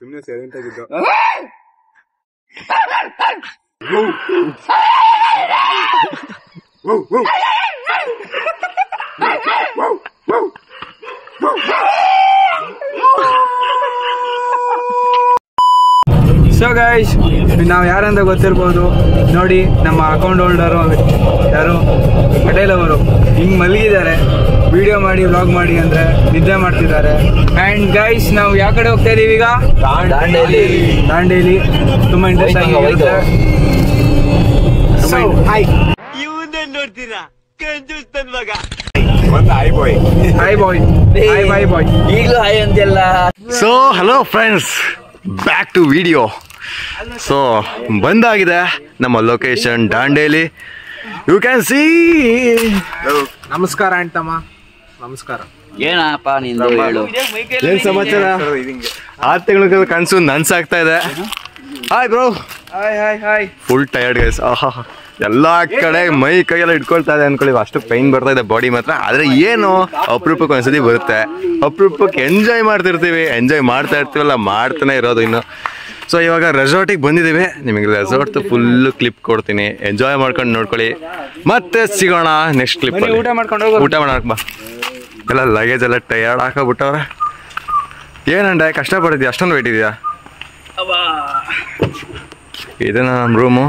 ಸುಮ್ಮನೆ ಸೈಲೆಂಟ್ ಆಗಿದ್ದು. So guys, ನಾವು ಯಾರಂತ ಗೊತ್ತಿರ್ಬೋದು ನೋಡಿ, ನಮ್ಮ ಅಕೌಂಟ್ ಹೋಲ್ಡರು ಯಾರು ಪಟೇಲ್ ಅವರು ಹಿಂಗ್ ಮಲಗಿದ್ದಾರೆ. ವಿಡಿಯೋ ಮಾಡಿ ವ್ಲಾಗ್ ಮಾಡಿ ಅಂದ್ರೆ ನಿದ್ದೆ ಮಾಡ್ತಿದ್ದಾರೆ. ಅಂಡ್ ಗೈಸ್, ನಾವು ಯಾವ ಕಡೆ ಹೋಗ್ತಾ ಇದೀವಿ ಈಗ? ದಾಂಡೇಲಿ. ತುಂಬಾ ಇಂಟ್ರೆಸ್ಟ್ ಆಗಿರುತ್ತೆ. ನೋಡ್ತೀರಾ ಈಗಲೂ ಹಾಯ್ ಅಂತೆಲ್ಲ. So hello friends, back to video. So ಬಂದಾಗಿದೆ ನಮ್ಮ location Dandeli. You can see. ನಮಸ್ಕಾರ ಅಂತಮ್ಮ. ನಮಸ್ಕಾರ. ಏನಪ್ಪ ನಿಂದು ಹೇಳು. ಏನ್ ಸಮಾಚಾರ? 6 ತಿಂಗಳ ಕನಸು ನನ್ಸಾಗ್ತಾ ಇದೆ. Hi bro. Hi hi hi. Full tired guys. ಆಹಾ, ಎಲ್ಲಾ ಕಡೆ ಮೈ ಕೈಯೆಲ್ಲ ಇಟ್ಕೊಳ್ತಾ ಇದೆ ಅನ್ಕೊಳ್ಳಿ. ಅಷ್ಟು ಪೈನ್ ಬರ್ತಾ ಇದೆ ಬಾಡಿ ಮಾತ್ರ. ಆದ್ರೆ ಏನು ಅಪರೂಪಕ್ಕೆ ಒಂದ್ಸತಿ ಬರುತ್ತೆ. ಅಪರೂಪಕ್ಕೆ ಎಂಜಾಯ್ ಮಾಡ್ತಿರ್ತೀವಿ. ಎಂಜಾಯ್ ಮಾಡ್ತಾ ಇರ್ತೀವಲ್ಲ, ಮಾಡ್ತಾನೆ ಇರೋದು ಇನ್ನು. ಸೊ ಇವಾಗ ರೆಸಾರ್ಟಿಗೆ ಬಂದಿದ್ದೀವಿ. ನಿಮಗೆ ರೆಸಾರ್ಟ್ ಫುಲ್ಲು ಕ್ಲಿಪ್ ಕೊಡ್ತೀನಿ. ಎಂಜಾಯ್ ಮಾಡ್ಕೊಂಡು ನೋಡ್ಕೊಳ್ಳಿ. ಮತ್ತೆ ಸಿಗೋಣ ನೆಕ್ಸ್ಟ್ ಕ್ಲಿಪ್. ಊಟ ಮಾಡ್ಕೊಂಡು ಹೋಗೋ. ಊಟ ಮಾಡಕ್ ಬಾ. ಎಲ್ಲ ಲಗೇಜ್ ಎಲ್ಲ ಟಯರ್ಡ್ ಹಾಕಬಿಟ್ಟವ್ರೆ. ಏನಂಡ ಕಷ್ಟಪಟ್ಟಿದ್ಯಾ? ಅಷ್ಟೊಂದು ವೇಟ್ ಇದೆಯಾ? ಇದು ನಮ್ಮ ರೂಮು.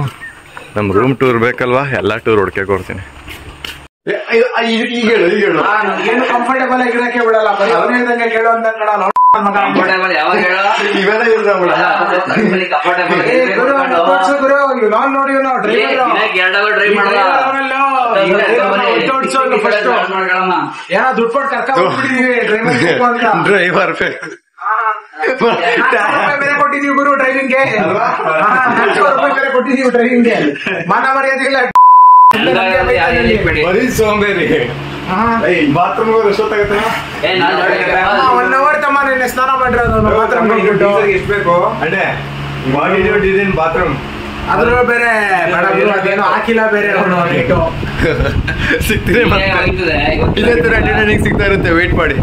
ನಮ್ಮ ರೂಮ್ ಟೂರ್ ಬೇಕಲ್ವಾ? ಎಲ್ಲ ಟೂರ್ ಹುಡ್ಕೆ ಕೊಡ್ತೀನಿ. ಏನು ಕಂಫರ್ಟೇಬಲ್ ಆಗಿರಕ್ಕೆ ಬಿಡಲ್ಲ. ಬರೀ ಅವನೇ ಇದ್ದಂಗೆ ಕೇಳೋ ಅಂತ ಏನೋ ದುಡ್ಡು ಕೊಟ್ಟು ಕರ್ಕೊಂಡ್ಬಿಟ್ಟಿದೀವಿ. ಡ್ರೈವರ್ ಬೇರೆ ಕೊಟ್ಟಿದೀವಿ ಗುರು ಡ್ರೈವಿಂಗ್ಗೆ. ಬೇರೆ ಕೊಟ್ಟಿದೀವಿ ಡ್ರೈವಿಂಗ್ಗೆ. ಮಾನ ಮರ್ಯಾದಿಲ್ಲ. ಬರೀ ಸೋಂಬೇರಿ. ಬಾತ್ರೂಮ್ 1 ಅವರ್ ತಮ್ಮ ನಿನ್ನೆ ಸ್ನಾನ ಮಾಡಿರೋದು ಬಾತ್ರೂಮ್ ಎಷ್ಟು ಬೇಕು? ಅದೇ ಬಾತ್ರೂಮ್ ಅದ್ರ ಬೇರೆ ಅದೇನೋ ಹಾಕಿಲ್ಲ ಬೇರೆ ಸಿಗ್ತಿದೆ. ಇದೇ ತರ ಎಂಟರ್ಟೈನಿಂಗ್ ಸಿಗ್ತಾ ಇರುತ್ತೆ. ವೇಟ್ ಮಾಡಿ.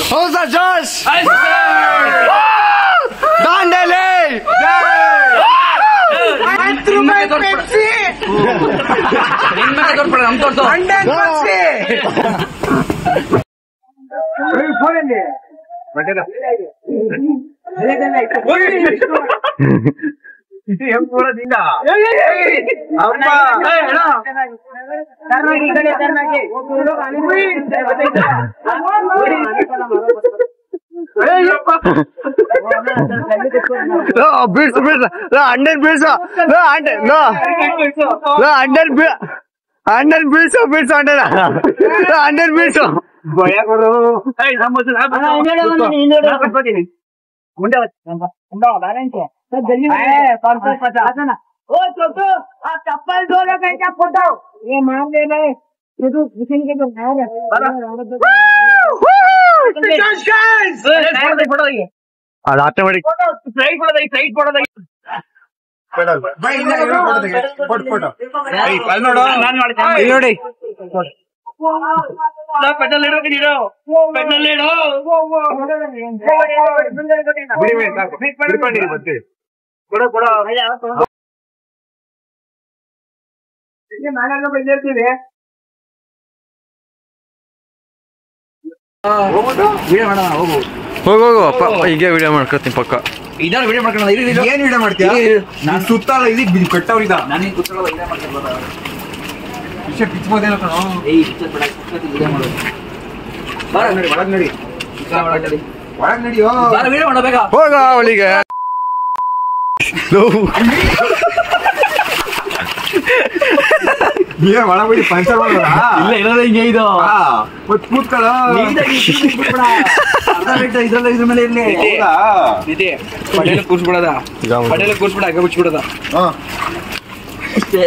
How's that, Josh? Dandeli! चप्पल दो क्या फोटो ये मान लेना है तो किसी के तो ಅದು ಆಟೋಮೆಟಿಕ್ ನೋಡಿ. ಹೋಗು ಅಪ್ಪ. ಹೀಗೆ ವಿಡಿಯೋ ಮಾಡ್ಕೊತೀನಿ ಪಕ್ಕ. ಇದನ್ನ ವಿಡಿಯೋ ಮಾಡ್ಕೊಂಡು ಏನ್ ವಿಡಿಯೋ ಮಾಡ್ತೀಯ? ನಾನು ಸುತ್ತಲ್ಲ ಇಲ್ಲಿ ಕಟ್ಟವ್ರಿದ ನಾನು ಕೂತ್ಕೊಳ್ಳೋ ವಿಡಿಯೋ ಮಾಡ್ಕೊಂಡು ವಿಷಯ ಬಿಚ್ಬೋದೇನೋ ಕಣೋ. ವಿಡಿಯೋ ಮಾಡೋದು. ಒಳಗ್ ನಡಿ. ಒಳಗ್ ನಡಿಯೋ. ವಿಡಿಯೋ ಮಾಡಬೇಕಾ? ಹೋಗ ಅವಳಿಗೆ. ಒಳಗಡೆ ಪಂಚರ್ ಮಾಡೋದಾ? ಇಲ್ಲ ಇರೋದೇ ಹಿಂಗೆ ಇದು. ಕೂತ್ಕೊಳ್ಳೋ. ಇದ್ರ ಮೇಲೆ ಇರ್ಲಿ. ಪಟೇಲ್ ಕೂರ್ಸ್ಬಿಡೋದ. ಪಟೇಲ್ ಕೂರ್ಸ್ಬಿಡ ಹಗ್ಗ ಬಿಚ್ಬಿಡೋದ. ಅಷ್ಟೇ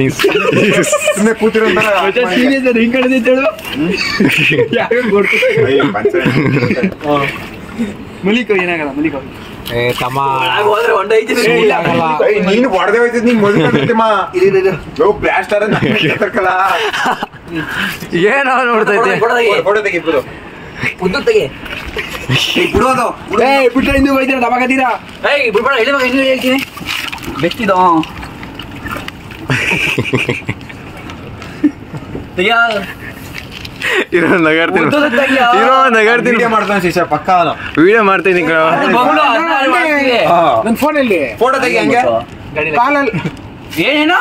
ನೀನ್ ಸುಮ್ಮನೆ ಕೂತಿರೋ ಹಿಂಗ್ ಕಳೆದಿದ್ದೇಳು ಮಲಿಕೋ ಏನಾಗಲ್ಲ ಮಲಿಕೋ ಹೋದ್ರೆ ಒಂದ್ 5 ದಿನ ನೀನು ಹೊಡೆದೇ ಹೋಯ್ತದ ನೀನ್ ಮದುವೆ ಬ್ಲಾಸ್ಟರ್ ಏನೋ ನೋಡ್ತೈತೆ ಫೋಟೋ ತೆಗಿಬೋದು ಉದ್ದು ತೆಗೆ ಬಿಡೋದು ಬಿಟ್ರೆ ಹಿಂದೆ ಹೋಯ್ತೀರ ದಬಾಕತ್ತೀರಾ ಬಿಡ್ಬೇಡ ಹೇಳಿವಾಗ ಇನ್ನೂ ಹೇಳ್ತೀನಿ ಬೆಷ್ಟಿದ ಇರೋ ನಗಾಡ್ತೀನಿ ಮಾಡ್ತಾನೆ ಶಿಷ್ಯ ಪಕ್ಕ ವಿಡಿಯೋ ಮಾಡ್ತೀನಿ ನನ್ನ ಫೋನಲ್ಲಿ ಫೋಟೋ ತೆಗಿ ಹಂಗೆ ಕಾಲಲ್ಲಿ ಏನ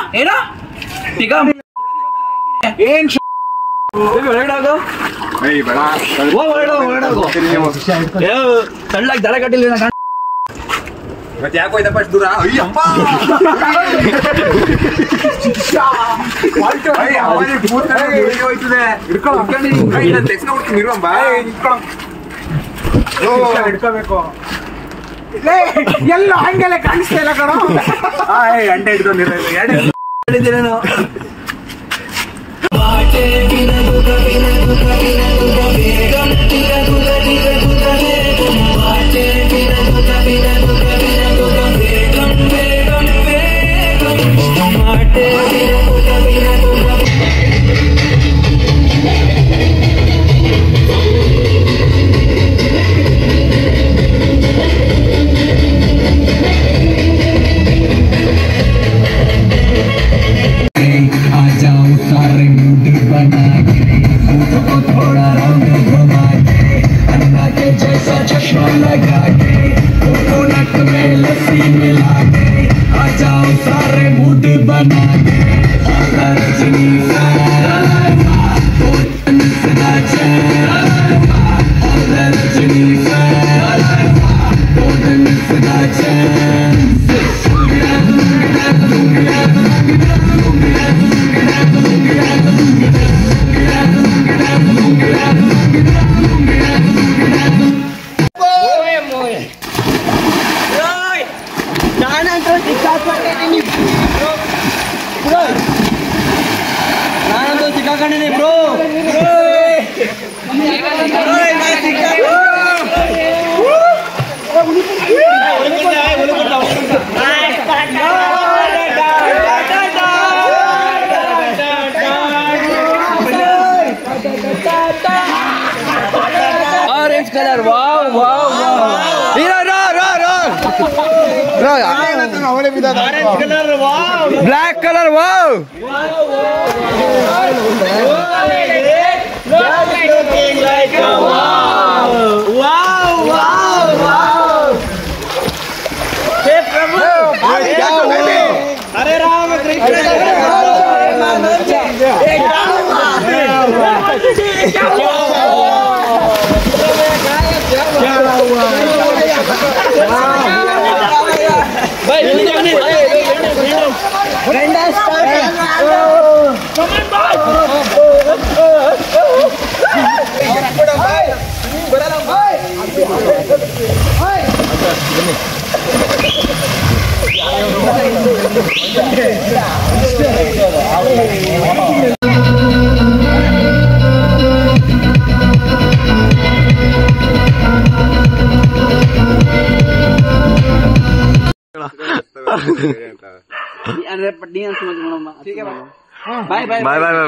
ಏನ್ ಹೊರಡಾಗು ತಳ್ಳಾಗಿ ದಡ ಕಟ್ಟಿಲ್ಲ ಮತ್ತೆ ಯಾಕೆ ಹೋಯ್ತಪ್ಪ ಅಷ್ಟು ದೂರ ಅಯ್ಯಪ್ಪ ಹಿಡ್ಕೋಬೇಕು ಎಲ್ಲ ಹಂಗೆಲ್ಲ ಕಾಣಿಸ್ತಾ ಇಲ್ಲ ಕಣ ಗಂಟೆ ಹಿಡ್ಕೊಂಡಿರೋದು Orange color, wow. Black color, wow. Looking like a wow. Hey Prabhu, Hare Rama Krishna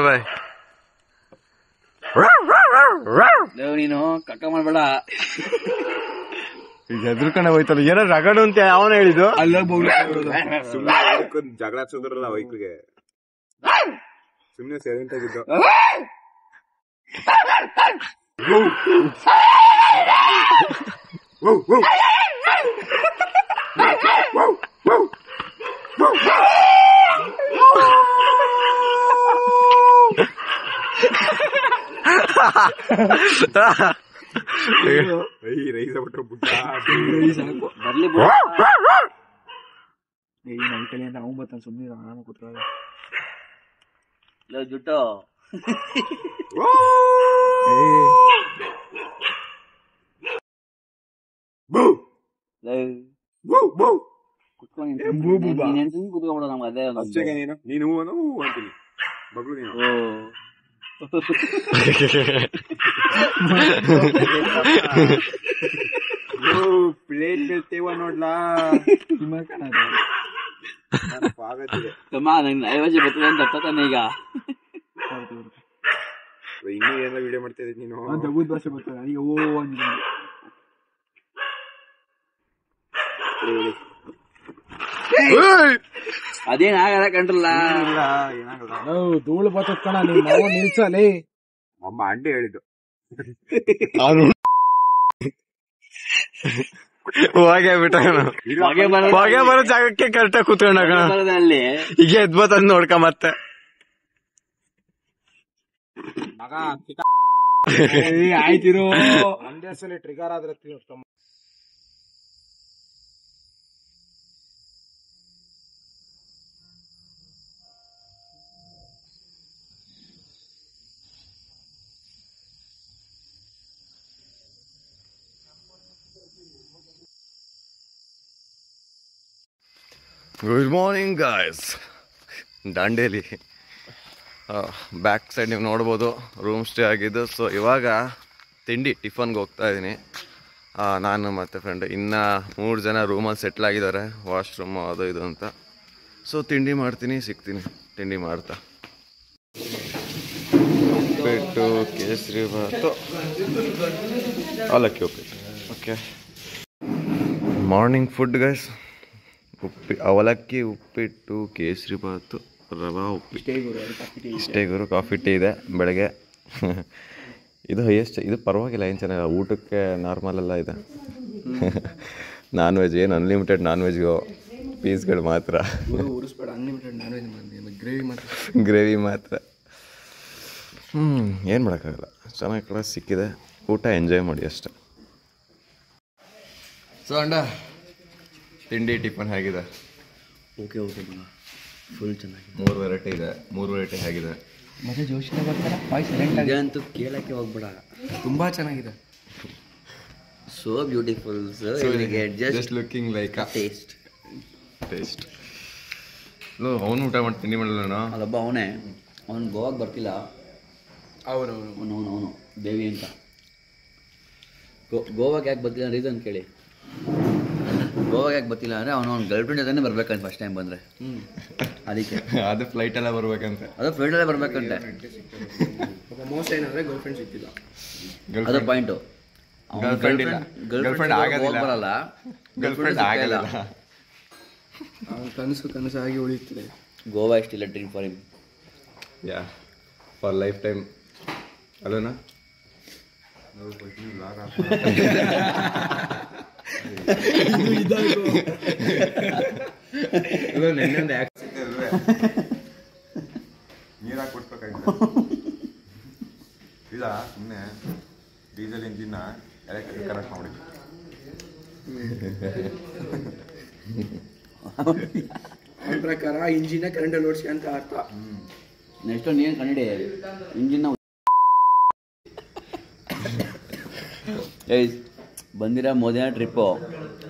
ಬಾಯ್ ನೀನು ಕಕ್ಕ ಮಾಡ್ಬೇಡ ಈಗ ಎದ್ರಕಣೆ ಹೋಯ್ತಲ್ಲ ಏನೋ ರಗಡು ಅಂತ ಅವನ ಹೇಳಿದ್ದು ಅಲ್ಲ ಜಗಳ ಹಚ್ಚೋದ್ರಲ್ಲ ವೈಕ್ಲಿಗೆ ಸುಮ್ನೆ ಸೈಲೆಂಟ್ ಆಗಿದ್ದು ರೈಸ ಬಿಟ್ರು ಬುಟ್ಟ ಬರ್ಲಿ ನನ್ ಕಲಿ ಅಂತ ಅವ್ನು ಬರ್ತಾನೆ ಸುಮ್ಮನೆ ನಾನು ಕೂತ್ಕೊಳ್ಳ ಜುಟ್ಟು ಕುತ್ಕೊಂಡ್ಬಿಡೋ ನಮ್ಗೆ ಅದೇ ಅಷ್ಟೇ ನೀನು ಅಂತೀನಿ ಬಗ್ಲು ನೀನು ಪ್ಲೇಟ್ ಬೀಳ್ತೇವ ನೋಡ್ಲಾ ನಂಗೆ ನೈವೇದ್ಯ ಬರ್ತದೆ ಅಂತ ಅರ್ಥ ತಾನೆ ಈಗ ಇನ್ನೂ ಏನೆಲ್ಲ ವಿಡಿಯೋ ಮಾಡ್ತಾ ಇದ್ದೀನಿ ನೀನು ದಗುದ್ ಭಾಷೆ ಬರ್ತದೆ ಈಗ ಓ ಅಂತ ಅದೇನ್ ಆಗಲ್ಲ ಕಂಡ್ರಲ್ಲ ಧೂಳು ಬರ್ತದ ಕಣ ನೀವು ನಿಲ್ಸಲಿ ಅಮ್ಮ ಅಂಡಿ ಹೇಳಿದ್ದು ಹೋಗೇ ಬಿಟ್ಟ ಹೊಗೆ ಬರೋ ಜಾಗಕ್ಕೆ ಕರೆಕ್ಟಾಗಿ ಕೂತ್ಕೊಂಡ ಅಲ್ಲಿ ಈಗ ಎದ್ಬತ್ತಂದ್ ನೋಡ್ಕ ಮತ್ತೆ ಆಯ್ತಿರು ಒಂದೇ ಸಲ ಟ್ರಿಗರ್ ಆದ್ರೆ good morning guys. Dandeli back side ನೀವು ನೋಡ್ಬೋದು ರೂಮ್ ಸ್ಟೇ ಆಗಿದ್ದು. ಸೊ ಇವಾಗ ತಿಂಡಿ ಟಿಫನ್ಗೆ ಹೋಗ್ತಾ ಇದ್ದೀನಿ. ನಾನು ಮತ್ತು ಫ್ರೆಂಡ್ ಇನ್ನು 3 ಜನ ರೂಮಲ್ಲಿ ಸೆಟ್ಲ್ ಆಗಿದ್ದಾರೆ, ವಾಶ್ರೂಮು ಅದು ಇದು ಅಂತ. ಸೊ ತಿಂಡಿ ಮಾಡ್ತೀನಿ, ಸಿಗ್ತೀನಿ ತಿಂಡಿ ಮಾಡ್ತಾ. ಉಪ್ಪಿಟ್ಟು, kesari bath, avalakki upittu. Okay, morning food guys. Avalakki, upittu, kesari ಬಾತು, ರವಾ ಉಪ್ಪಿಟ್ಟು. ಇಷ್ಟೇ ಗುರು. ಕಾಫಿ ಟೀ ಇದೆ ಬೆಳಗ್ಗೆ. ಇದು ಹೈಯೆಸ್ಟ್. ಇದು ಪರವಾಗಿಲ್ಲ, ಏನು ಚೆನ್ನಾಗಿಲ್ಲ. ಊಟಕ್ಕೆ ನಾರ್ಮಲ್ ಎಲ್ಲ ಇದೆ. ನಾನ್ ವೆಜ್ ಏನು ಅನ್ಲಿಮಿಟೆಡ್ ನಾನ್ ವೆಜ್ಗು ಪೀಸ್ಗಳು ಮಾತ್ರ, ಗ್ರೇವಿ ಮಾತ್ರ. ಏನು ಮಾಡೋಕ್ಕಾಗಲ್ಲ. ಚೆನ್ನಾಗಿ ಕೂಡ ಸಿಕ್ಕಿದೆ. ಊಟ ಎಂಜಾಯ್ ಮಾಡಿ ಅಷ್ಟೆ. ಸೊ ಅಂಡ ತಿಂಡಿ ಟಿಫನ್ ಹೇಗಿದೆ? ಓಕೆ ಫುಲ್ ಚೆನ್ನಾಗಿದೆ. 3 ವೆರೈಟಿ ಇದೆ. 3 ವೆರೈಟಿ ಹೇಗಿದೆ? ಮತ್ತೆ ಜೋಶಿನ ಬರ್ತಾರ ಸೈಲೆಂಟ್ ಆಗಿ ಅಂತೂ ಕೇಳಕ್ಕೆ ಹೋಗ್ಬೇಡ, ತುಂಬಾ ಚೆನ್ನಾಗಿದೆ. So beautiful. Just looking like taste. ಅವನು ಊಟ ಮಾಡಿ ತಿಂಡಿ ಮಾಡಲ್ಲ. ಅಲ್ಲೊಬ್ಬ ಅವನು ಗೋವಾಗೆ ಬರ್ತಿಲ್ಲ. ಅವನು ದೇವಿ ಅಂತ. ಗೋವಾಗೆ ಯಾಕೆ ಬರ್ತಿಲ್ಲ ರೀಸನ್ ಕೇಳಿ. ಗೋವಾಗೆ ಯಾಕೆ ಬರ್ತಿಲ್ಲ ಅಂದರೆ ಅವನು ಗರ್ಲ್ ಫ್ರೆಂಡ್ ಜೊತೆ ಬರ್ಬೇಕಂತ ಫಸ್ಟ್ ಟೈಮ್ ಬಂದರೆ. ಅದಕ್ಕೆ ಅದು ಫ್ಲೈಟ್ ಎಲ್ಲ ಬರ್ಬೇಕಂತೆ. ಫ್ಲೈಟಲ್ಲೇ ಬರ್ಬೇಕಂತೆ. ಮೋಸ್ಟ್ ಏನಂದ್ರೆ ಗರ್ಲ್ ಫ್ರೆಂಡ್ ಸಿಕ್ತಿಲ್ಲ. ಅದು ಪಾಯಿಂಟು. ಗರ್ಲ್ ಫ್ರೆಂಡ್ ಆಗೋದಿಲ್ಲ. ಬರಲ್ಲ, ಗರ್ಲ್ ಫ್ರೆಂಡ್ ಆಗಲ್ಲ. ಕನಸಾಗಿ ಉಳಿಯುತ್ತದೆ. ಗೋವಾ ಇಷ್ಟಿಲ್ಲ dream for him. Yeah, for life time. ಅಲ್ಲೋನಾ ನೀರಾಗಿ ಕೊಡ್ಬೇಕಾಗಿತ್ತು. ಇಲ್ಲ ಸುಮ್ಮನೆ ಡೀಸೆಲ್ ಇಂಜಿನ್ನ ಎಲೆಕ್ಟ್ರಿಕ್ ಕನೆಕ್ಟ್ ಮಾಡಿ. ನನ್ನ ಪ್ರಕಾರ ಇಂಜಿನ ಕರೆಂಟಲ್ಲಿ ಓಡಿಸಿ ಅಂತ ಅರ್ಥ. ನೆಕ್ಸ್ಟ್ ನೀನು ಕನ್ನಡಿ ಇಂಜಿನ್ನ ಬಂದಿರೋ ಮೊದಲನೇ ಟ್ರಿಪ್ಪು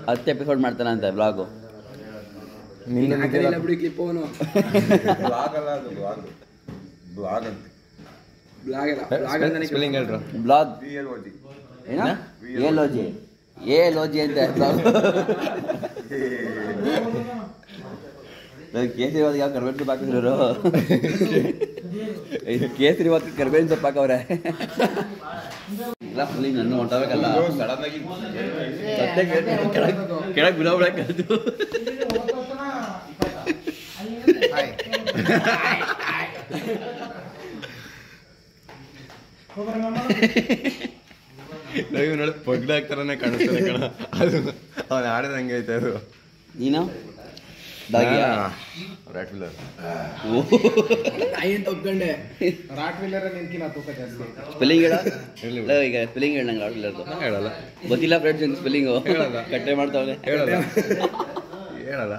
10 ಎಪಿಸೋಡ್ ಮಾಡ್ತಾನಂತೆ ಬ್ಲಾಗು. ಬಿಡಿ ಕ್ಲಿಪ್ ಅವನು ಸ್ಪೆಲ್ಲಿಂಗ್ ಹೇಳ್ರು. ಬ್ಲಾಗ್ ಏಲೋಜಿ ಅಂತ ಕೇಸರಿ ಯಾವ ಕರ್ಬೇವಿನ ಸೊಪ್ಪು ಹಾಕಿದ್ರು. ಕೇಸರಿ ಭಾತ್ ಕರ್ಬೇವಿನ ಸೊಪ್ಪು ಹಾಕವ್ರೆ. ಇಲ್ಲ ಫುಲ್ ನನ್ನ ಹೊಂಟಬೇಕಲ್ಲ. ಕೆಳಗೆ ಬಿಡೋಬಿಡಕ್ಕದು. ನೋಡಿ ಪಗ್ಲಾಗ್ತಾರನೇ ಕಾಣಿಸ್ತಾನೆ ಕಣ. ಅದು ಅವನು ಆಡೋದಂಗೆ ಐತೆ. ಅದು ನೀನು ರಾಟ್ ವೀಲರ್ ಒಪ್ಕೊಂಡೆ. ರಾಟ್ ವೀಲರ್ ನಿನ್ಕಿನ ತೂಕ ಜಾಸ್ತಿ. ಸ್ಪೆಲ್ಲಿಂಗ್ ಹೇಳ. ಈಗ ಸ್ಪೆಲ್ಲಿಂಗ್ ಹೇಳ. ನಂಗೆ ರಾಟ್ ವೀಲರ್ದು ಹೇಳಲ್ಲ. ಗೊತ್ತಿಲ್ಲ ಫ್ರೆಂಡ್ಸ್ ಸ್ಪೆಲ್ಲಿಂಗು. ಕಟ್ಟೆ ಮಾಡ್ತಾವನೆ. ಹೇಳಲ್ಲ.